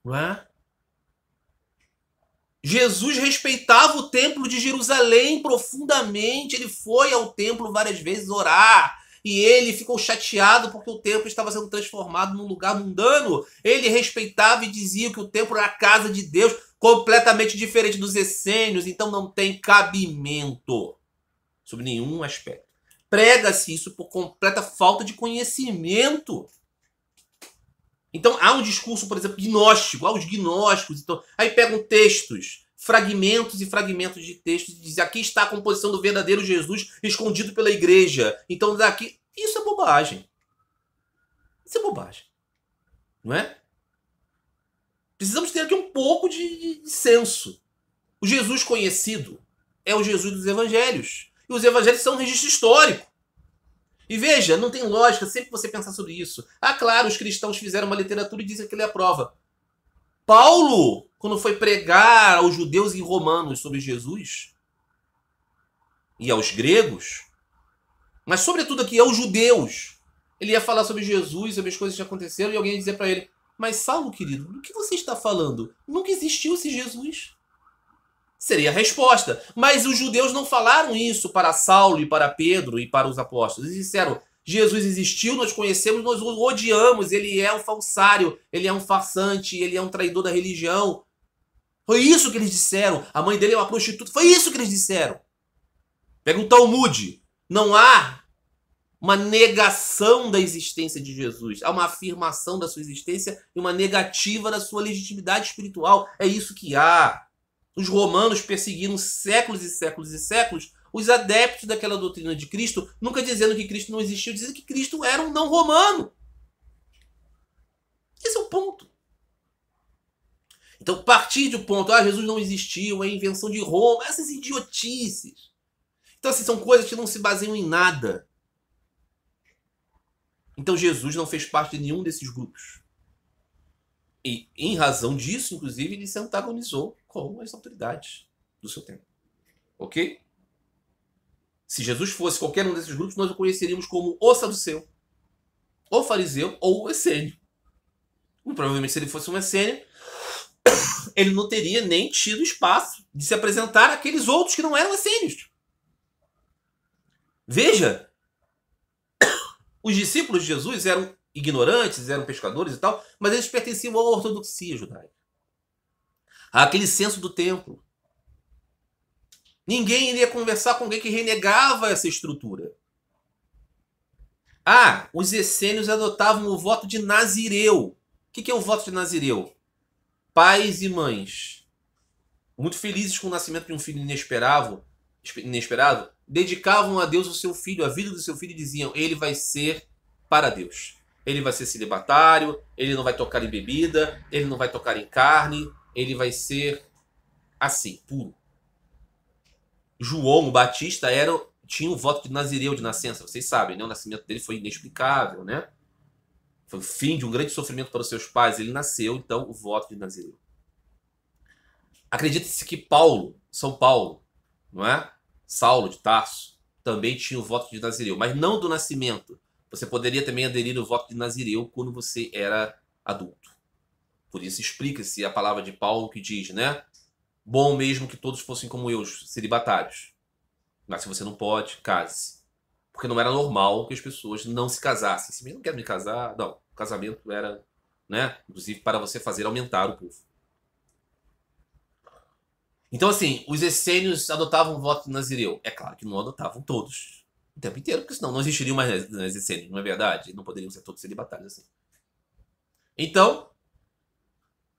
Não é? Jesus respeitava o templo de Jerusalém profundamente. Ele foi ao templo várias vezes orar. E ele ficou chateado porque o templo estava sendo transformado num lugar mundano. Ele respeitava e dizia que o templo era a casa de Deus, completamente diferente dos essênios. Então não tem cabimento sob nenhum aspecto. Prega-se isso por completa falta de conhecimento. Então há um discurso, por exemplo, gnóstico, há os gnósticos. Então, aí pegam textos, fragmentos e fragmentos de textos e dizem: aqui está a composição do verdadeiro Jesus escondido pela igreja. Então daqui... Isso é bobagem. Isso é bobagem. Não é? Precisamos ter aqui um pouco de senso. O Jesus conhecido é o Jesus dos evangelhos. E os evangelhos são um registro histórico. E veja, não tem lógica sempre você pensar sobre isso. Ah, claro, os cristãos fizeram uma literatura e dizem que ele é a prova. Paulo, quando foi pregar aos judeus e romanos sobre Jesus, e aos gregos, mas sobretudo aqui aos judeus, ele ia falar sobre Jesus, sobre as coisas que aconteceram, e alguém ia dizer para ele: mas Saulo, querido, do que você está falando? Nunca existiu esse Jesus. Seria a resposta. Mas os judeus não falaram isso para Saulo e para Pedro e para os apóstolos. Eles disseram: Jesus existiu, nós conhecemos, nós o odiamos, ele é um falsário, ele é um farsante, ele é um traidor da religião. Foi isso que eles disseram. A mãe dele é uma prostituta. Foi isso que eles disseram. Pega o Talmud. Não há uma negação da existência de Jesus. Há uma afirmação da sua existência e uma negativa da sua legitimidade espiritual. É isso que há. Os romanos perseguiram séculos e séculos e séculos os adeptos daquela doutrina de Cristo, nunca dizendo que Cristo não existiu, dizendo que Cristo era um não romano. Esse é o ponto. Então, partir do ponto: Jesus não existiu, é invenção de Roma, essas idiotices. Então, assim, são coisas que não se baseiam em nada. Então, Jesus não fez parte de nenhum desses grupos. E, em razão disso, inclusive, ele se antagonizou com as autoridades do seu tempo. Ok? Se Jesus fosse qualquer um desses grupos, nós o conheceríamos como o saduceu, o fariseu ou o essênio. Provavelmente, se ele fosse um essênio, ele não teria nem tido espaço de se apresentar àqueles outros que não eram essênios. Veja, os discípulos de Jesus eram ignorantes, eram pescadores e tal, mas eles pertenciam à ortodoxia judaica, àquele senso do templo. Ninguém iria conversar com alguém que renegava essa estrutura. Ah, os essênios adotavam o voto de Nazireu. O que é o voto de Nazireu? Pais e mães, muito felizes com o nascimento de um filho inesperado, dedicavam a Deus o seu filho, a vida do seu filho, e diziam: ele vai ser para Deus. Ele vai ser celibatário, ele não vai tocar em bebida, ele não vai tocar em carne, ele vai ser assim, puro. João Batista tinha o voto de Nazireu de nascença, vocês sabem, né? O nascimento dele foi inexplicável, né? Foi o fim de um grande sofrimento para os seus pais. Ele nasceu, então, o voto de Nazireu. Acredita-se que São Paulo, não é? Saulo de Tarso, também tinha o voto de Nazireu, mas não do nascimento. Você poderia também aderir ao voto de Nazireu quando você era adulto. Por isso explica-se a palavra de Paulo que diz, né? Bom mesmo que todos fossem como eu, celibatários. Mas se você não pode, case. Porque não era normal que as pessoas não se casassem. Se eu não quero me casar, não. O casamento era, né? Inclusive para você fazer aumentar o povo. Então, assim, os essênios adotavam o voto de Nazireu. É claro que não adotavam todos o tempo inteiro, porque senão não existiriam mais essênios, não é verdade? Não poderiam ser todos celibatários assim. Então,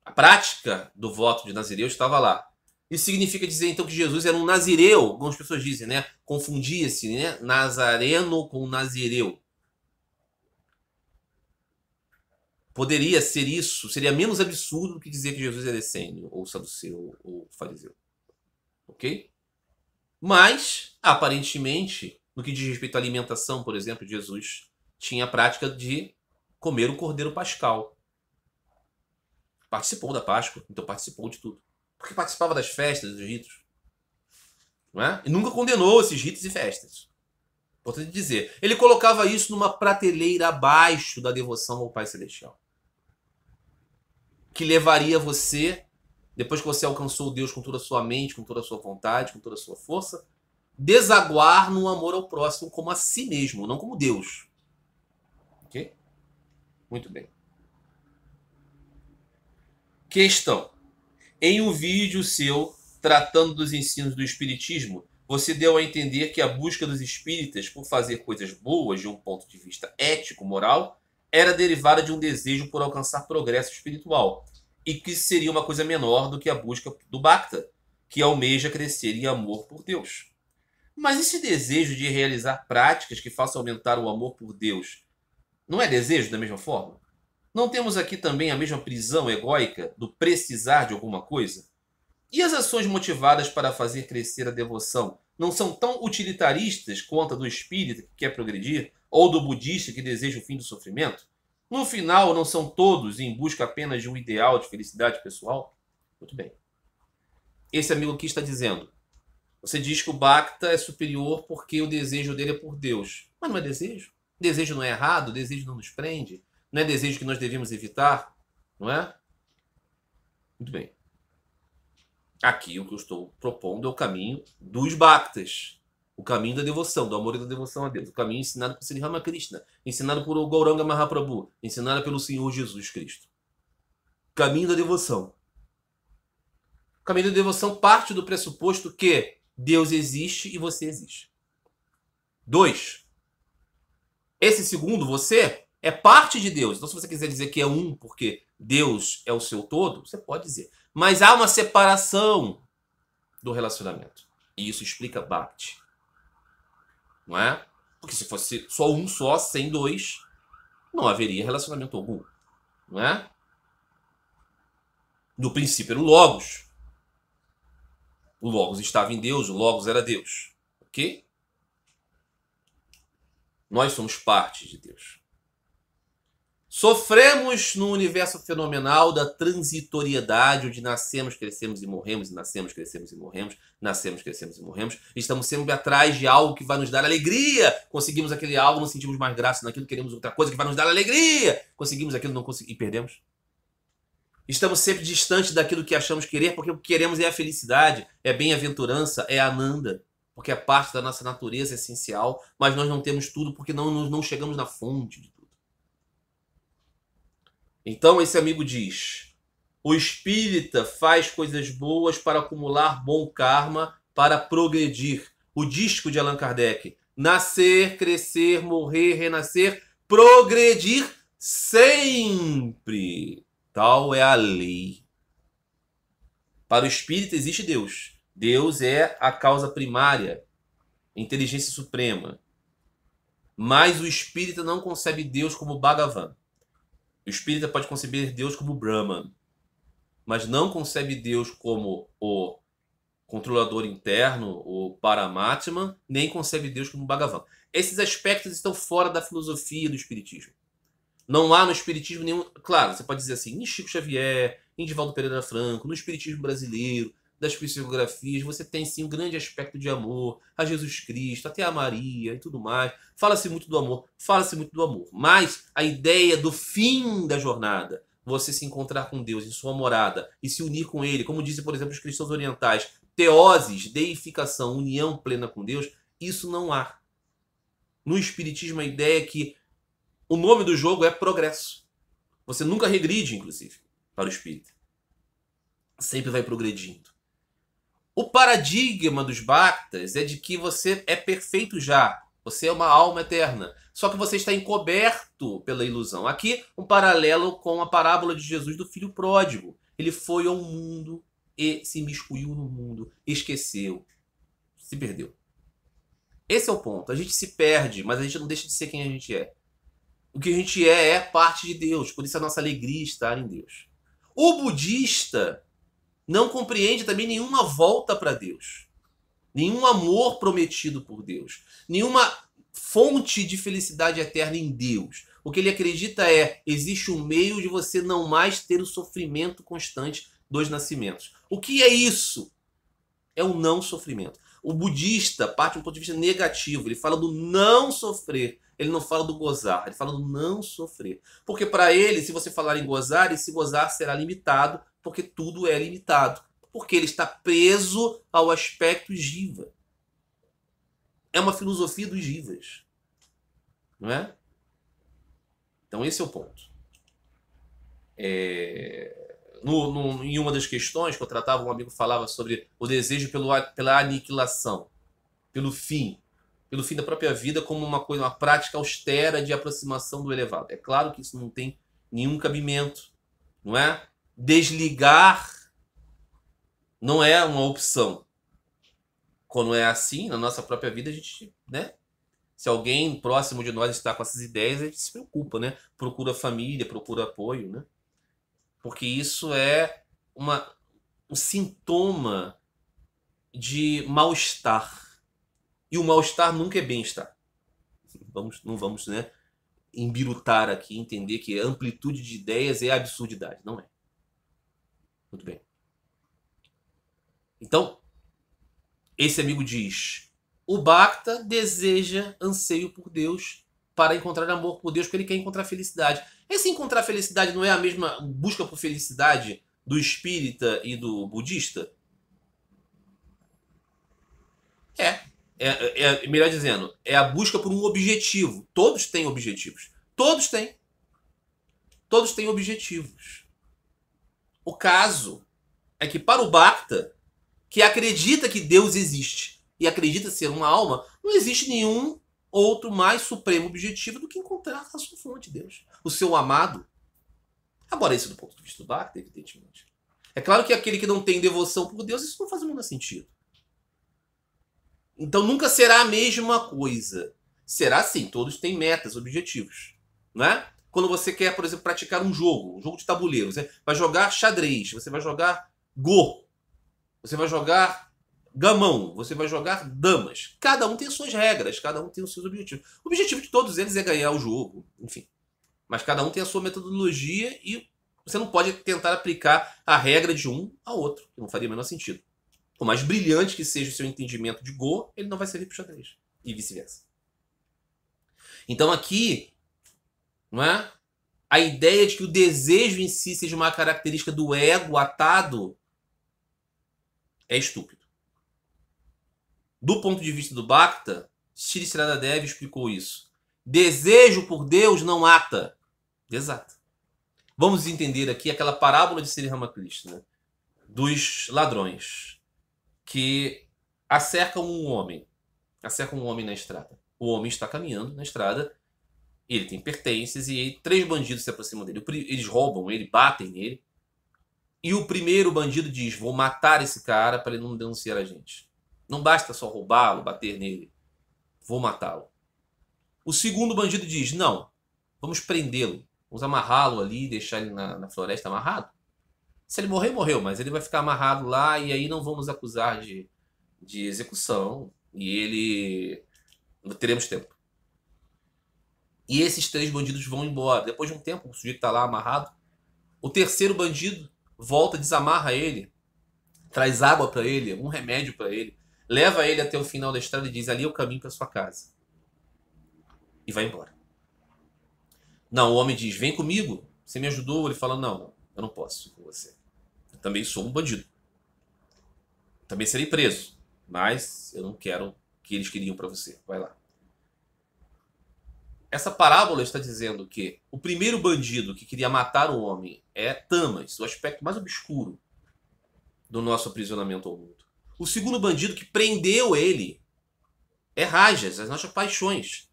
a prática do voto de Nazireu estava lá. Isso significa dizer, então, que Jesus era um nazireu, como algumas pessoas dizem, né? Confundia-se, né? Nazareno com nazireu. Poderia ser isso, seria menos absurdo do que dizer que Jesus era essênio, ou saduceu, ou fariseu. Ok? Mas, aparentemente, no que diz respeito à alimentação, por exemplo, Jesus tinha a prática de comer o cordeiro pascal. Participou da Páscoa, então participou de tudo. Porque participava das festas, dos ritos. Não é? E nunca condenou esses ritos e festas. Importante dizer. Ele colocava isso numa prateleira abaixo da devoção ao Pai Celestial. Que levaria você, depois que você alcançou Deus com toda a sua mente, com toda a sua vontade, com toda a sua força, desaguar no amor ao próximo como a si mesmo, não como Deus. Ok? Muito bem. Questão. Em um vídeo seu tratando dos ensinos do Espiritismo, você deu a entender que a busca dos espíritas por fazer coisas boas de um ponto de vista ético-moral era derivada de um desejo por alcançar progresso espiritual e que seria uma coisa menor do que a busca do Bhakta, que almeja crescer em amor por Deus. Mas esse desejo de realizar práticas que façam aumentar o amor por Deus não é desejo da mesma forma? Não temos aqui também a mesma prisão egóica do precisar de alguma coisa? E as ações motivadas para fazer crescer a devoção não são tão utilitaristas quanto a do espírita que quer progredir ou do budista que deseja o fim do sofrimento? No final, não são todos em busca apenas de um ideal de felicidade pessoal? Muito bem. Esse amigo aqui está dizendo: você diz que o Bhakta é superior porque o desejo dele é por Deus. Mas não é desejo. Desejo não é errado, desejo não nos prende. Não é desejo que nós devemos evitar, não é? Muito bem. Aqui o que eu estou propondo é o caminho dos Bhaktas. O caminho da devoção, do amor e da devoção a Deus. O caminho ensinado por Sri Ramakrishna, ensinado por Gauranga Mahaprabhu, ensinado pelo Senhor Jesus Cristo. Caminho da devoção. O caminho da devoção parte do pressuposto que Deus existe e você existe. 2. Esse segundo, você, é parte de Deus. Então, se você quiser dizer que é um porque Deus é o seu todo, você pode dizer. Mas há uma separação do relacionamento. E isso explica Bhakti. Não é? Porque se fosse só um só, sem dois, não haveria relacionamento algum. Não é? No princípio era o Logos. O Logos estava em Deus, o Logos era Deus. Ok? Nós somos parte de Deus. Sofremos no universo fenomenal da transitoriedade, onde nascemos, crescemos e morremos, nascemos, crescemos e morremos, nascemos, crescemos e morremos. Estamos sempre atrás de algo que vai nos dar alegria. Conseguimos aquele algo, não sentimos mais graça naquilo, queremos outra coisa que vai nos dar alegria. Conseguimos aquilo, não conseguimos e perdemos. Estamos sempre distantes daquilo que achamos querer, porque o que queremos é a felicidade, é a bem-aventurança, é a Ananda, porque é parte da nossa natureza essencial, mas nós não temos tudo porque não chegamos na fonte de tudo. Então esse amigo diz: o espírita faz coisas boas para acumular bom karma, para progredir. O dístico de Allan Kardec: nascer, crescer, morrer, renascer, progredir sempre. Tal é a lei. Para o espírita existe Deus. Deus é a causa primária, a inteligência suprema. Mas o espírita não concebe Deus como Bhagavan. O espírita pode conceber Deus como Brahman, mas não concebe Deus como o controlador interno, o Paramatma, nem concebe Deus como Bhagavan. Esses aspectos estão fora da filosofia do espiritismo. Não há no espiritismo nenhum... Claro, você pode dizer assim, em Chico Xavier, em Divaldo Pereira Franco, no espiritismo brasileiro, das psicografias, você tem sim um grande aspecto de amor a Jesus Cristo, até a Maria e tudo mais. Fala-se muito do amor, mas a ideia do fim da jornada, você se encontrar com Deus em sua morada e se unir com Ele, como dizem, por exemplo, os cristãos orientais, teoses, deificação, união plena com Deus, isso não há. No Espiritismo, a ideia é que o nome do jogo é progresso. Você nunca regride, inclusive, para o espírito. Sempre vai progredindo. O paradigma dos Bhaktas é de que você é perfeito já. Você é uma alma eterna. Só que você está encoberto pela ilusão. Aqui, um paralelo com a parábola de Jesus do filho pródigo. Ele foi ao mundo e se imiscuiu no mundo. Esqueceu. Se perdeu. Esse é o ponto. A gente se perde, mas a gente não deixa de ser quem a gente é. O que a gente é parte de Deus. Por isso a nossa alegria estar em Deus. O budista não compreende também nenhuma volta para Deus. Nenhum amor prometido por Deus. Nenhuma fonte de felicidade eterna em Deus. O que ele acredita é, existe um meio de você não mais ter o sofrimento constante dos nascimentos. O que é isso? É o não sofrimento. O budista parte de um ponto de vista negativo. Ele fala do não sofrer. Ele não fala do gozar. Ele fala do não sofrer. Porque para ele, se você falar em gozar, esse gozar será limitado, porque tudo é limitado. Porque ele está preso ao aspecto jiva. É uma filosofia dos jivas. Não é? Então esse é o ponto. Em uma das questões que eu tratava, um amigo falava sobre o desejo pela aniquilação, pelo fim da própria vida como uma coisa, uma prática austera de aproximação do elevado. É claro que isso não tem nenhum cabimento, não é? Desligar não é uma opção. Quando é assim, na nossa própria vida, a gente, né? Se alguém próximo de nós está com essas ideias, a gente se preocupa, né? Procura família, procura apoio, né? Porque isso é um sintoma de mal-estar. E o mal-estar nunca é bem-estar. Não vamos, né, embirutar aqui, entender que a amplitude de ideias é absurdidade. Não é. Muito bem. Então, esse amigo diz, o Bhakta deseja anseio por Deus para encontrar amor por Deus, porque ele quer encontrar felicidade. Esse encontrar felicidade não é a mesma busca por felicidade do espírita e do budista? Melhor dizendo, é a busca por um objetivo. Todos têm objetivos. Todos têm. Todos têm objetivos. O caso é que para o Bhakta, que acredita que Deus existe e acredita ser uma alma, não existe nenhum outro mais supremo objetivo do que encontrar a sua fonte, Deus. O seu amado. Agora, isso do ponto de vista do Bhakta, evidentemente. É claro que aquele que não tem devoção por Deus, isso não faz o menor sentido. Então nunca será a mesma coisa. Será sim, todos têm metas, objetivos. Não é? Quando você quer, por exemplo, praticar um jogo de tabuleiro, você vai jogar xadrez, você vai jogar Go, você vai jogar gamão, você vai jogar damas. Cada um tem as suas regras, cada um tem os seus objetivos. O objetivo de todos eles é ganhar o jogo, enfim. Mas cada um tem a sua metodologia e você não pode tentar aplicar a regra de um ao outro, que não faria o menor sentido. Por mais brilhante que seja o seu entendimento de Go, ele não vai servir para o xadrez. E vice-versa. Então aqui, não é? A ideia de que o desejo em si seja uma característica do ego atado é estúpido. Do ponto de vista do Bhakta, Sri Sridharadev explicou isso. Desejo por Deus não ata. Exato. Vamos entender aqui aquela parábola de Sri Ramakrishna, dos ladrões que acercam um homem na estrada. O homem está caminhando na estrada, ele tem pertences e 3 bandidos se aproximam dele. Eles roubam ele, batem nele. E o primeiro bandido diz, vou matar esse cara para ele não denunciar a gente. Não basta só roubá-lo, bater nele. Vou matá-lo. O segundo bandido diz, não, vamos prendê-lo. Vamos amarrá-lo ali, deixar ele na floresta amarrado. Se ele morrer, morreu, mas ele vai ficar amarrado lá e aí não vamos acusar de execução e teremos tempo. E esses 3 bandidos vão embora. Depois de um tempo, o sujeito está lá amarrado. O terceiro bandido volta, desamarra ele, traz água para ele, um remédio para ele, leva ele até o final da estrada e diz, ali é o caminho para sua casa. E vai embora. Não, o homem diz, vem comigo, Você me ajudou? Ele fala, não, eu não posso ir com você. Eu também sou um bandido. Também serei preso. Mas eu não quero o que eles queriam para você. Vai lá. Essa parábola está dizendo que o primeiro bandido que queria matar o homem é Tamas, o aspecto mais obscuro do nosso aprisionamento ao mundo. O segundo bandido que prendeu ele é Rajas, as nossas paixões.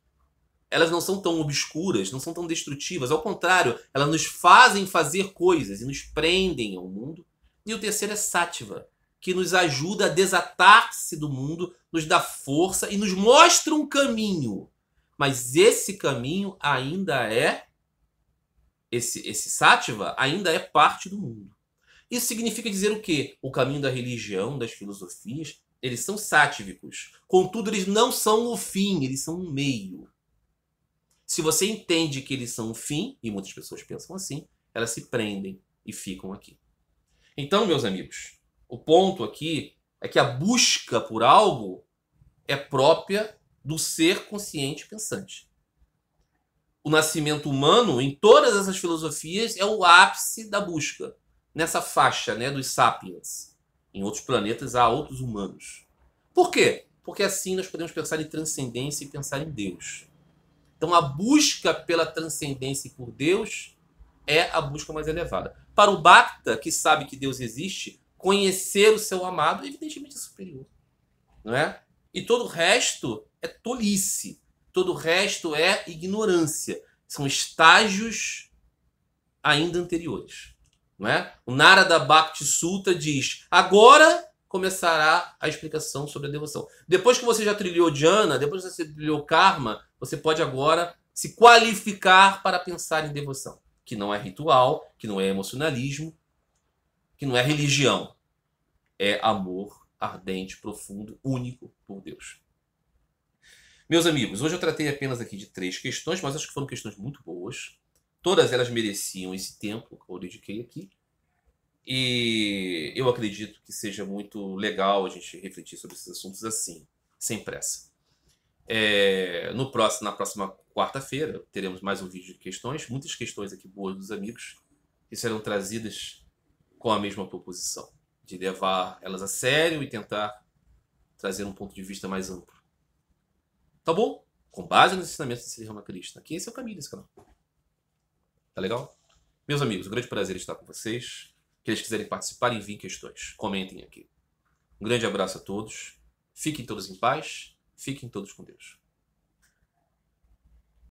Elas não são tão obscuras, não são tão destrutivas. Ao contrário, elas nos fazem fazer coisas e nos prendem ao mundo. E o terceiro é Sátiva, que nos ajuda a desatar-se do mundo, nos dá força e nos mostra um caminho. Mas esse caminho ainda é... Esse Sátiva ainda é parte do mundo. Isso significa dizer o quê? O caminho da religião, das filosofias, eles são sátívicos. Contudo, eles não são o fim, eles são um meio. Se você entende que eles são um fim, e muitas pessoas pensam assim, elas se prendem e ficam aqui. Então, meus amigos, o ponto aqui é que a busca por algo é própria do ser consciente pensante. O nascimento humano, em todas essas filosofias, é o ápice da busca. Nessa faixa, né, dos sapiens. Em outros planetas há outros humanos. Por quê? Porque assim nós podemos pensar em transcendência e pensar em Deus. Então a busca pela transcendência e por Deus é a busca mais elevada. Para o Bhakta, que sabe que Deus existe, conhecer o seu amado evidentemente é superior. Não é? E todo o resto é tolice. Todo o resto é ignorância. São estágios ainda anteriores. Não é? O Narada Bhakti Sutta diz: agora começará a explicação sobre a devoção. Depois que você já trilhou dhyana, depois que você trilhou karma, você pode agora se qualificar para pensar em devoção. Que não é ritual, que não é emocionalismo, que não é religião. É amor ardente, profundo, único por Deus. Meus amigos, hoje eu tratei apenas aqui de 3 questões, mas acho que foram questões muito boas. Todas elas mereciam esse tempo que eu dediquei aqui. E eu acredito que seja muito legal a gente refletir sobre esses assuntos assim, sem pressa. Na próxima quarta-feira teremos mais um vídeo de questões, muitas questões aqui boas dos amigos, que serão trazidas com a mesma proposição, de levar elas a sério e tentar trazer um ponto de vista mais amplo. Tá bom? Com base nos ensinamentos de Sri Ramakrishna. Aqui esse é o caminho desse canal. Tá legal? Meus amigos, um grande prazer estar com vocês. Que eles quiserem participar, enviem questões. Comentem aqui. Um grande abraço a todos. Fiquem todos em paz. Fiquem todos com Deus.